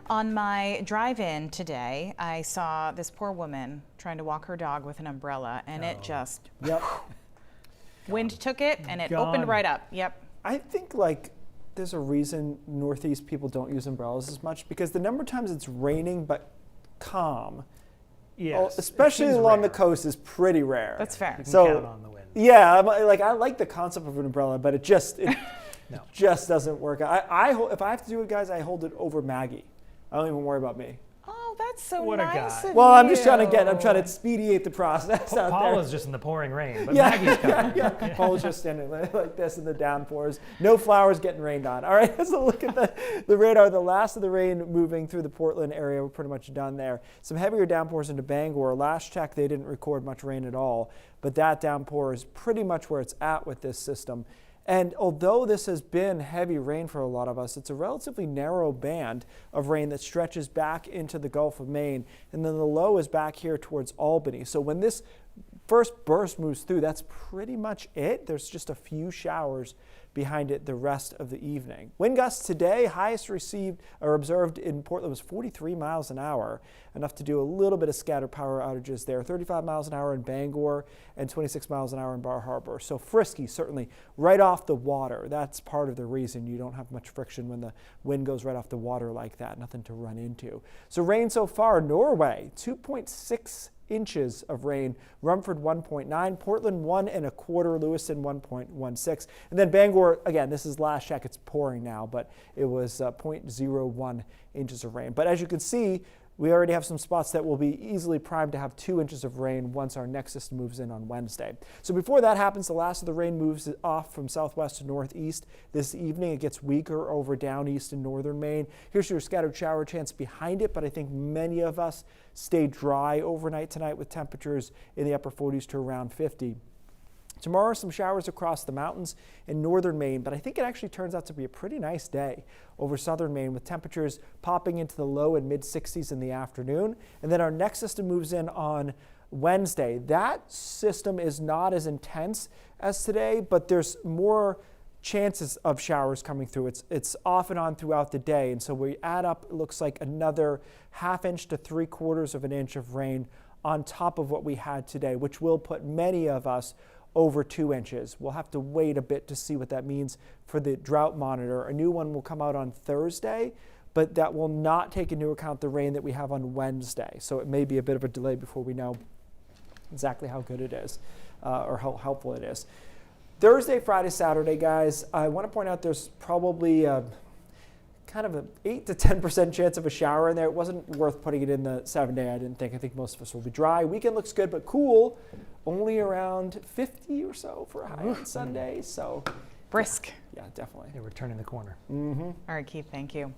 On my drive-in today, I saw this poor woman trying to walk her dog with an umbrella, and it just, wind took it, and it opened right up. Yep. I think like there's a reason Northeast people don't use umbrellas as much, because the number of times it's raining but calm, especially along the coast, is pretty rare. That's fair. You can count on the wind. Yeah, I like the concept of an umbrella, but it just just doesn't work. If I have to do it, guys, I hold it over Maggie. I don't even worry about me. Oh, that's so What a nice guy. of Well, I'm you. just trying to expedite the process out there. Paula's just in the pouring rain, but Maggie's coming. Paula's just standing like this in the downpours. No flowers getting rained on. All right, let's look at the radar. The last of the rain moving through the Portland area. We're pretty much done there. Some heavier downpours into Bangor. Last check, they didn't record much rain at all, but that downpour is pretty much where it's at with this system. And although this has been heavy rain for a lot of us, it's a relatively narrow band of rain that stretches back into the Gulf of Maine. And then the low is back here towards Albany. So when this first burst moves through, that's pretty much it. There's just a few showers behind it the rest of the evening. Wind gusts today, highest received or observed in Portland was 43 miles an hour, enough to do a little bit of scattered power outages there. 35 miles an hour in Bangor and 26 miles an hour in Bar Harbor. So frisky, certainly right off the water. That's part of the reason you don't have much friction when the wind goes right off the water like that. Nothing to run into. So rain so far, Norway, 2.6 inches of rain, Rumford 1.9, Portland 1.25, Lewiston 1.16, and then Bangor, again, this is last check, it's pouring now, but it was 0.01 inches of rain. But as you can see, we already have some spots that will be easily primed to have 2 inches of rain once our next system moves in on Wednesday. So before that happens, the last of the rain moves off from southwest to northeast. This evening, it gets weaker over down east and northern Maine. Here's your scattered shower chance behind it, but I think many of us stay dry overnight tonight with temperatures in the upper 40s to around 50. Tomorrow, some showers across the mountains in northern Maine, but I think it actually turns out to be a pretty nice day over southern Maine with temperatures popping into the low and mid 60s in the afternoon. And then our next system moves in on Wednesday. That system is not as intense as today, but there's more chances of showers coming through. It's off and on throughout the day. And so we add up, it looks like another 1/2 inch to 3/4 of an inch of rain on top of what we had today, which will put many of us over 2 inches. We'll have to wait a bit to see what that means for the drought monitor. A new one will come out on Thursday, but that will not take into account the rain that we have on Wednesday. So it may be a bit of a delay before we know exactly how good it is or how helpful it is. Thursday, Friday, Saturday, guys, I want to point out there's probably kind of an 8 to 10% chance of a shower in there. It wasn't worth putting it in the 7-day, I didn't think. I think most of us will be dry. Weekend looks good, but cool. Only around 50 or so for a high on Sunday. So brisk. Yeah, definitely. Yeah, we're turning the corner. All right, Keith, thank you.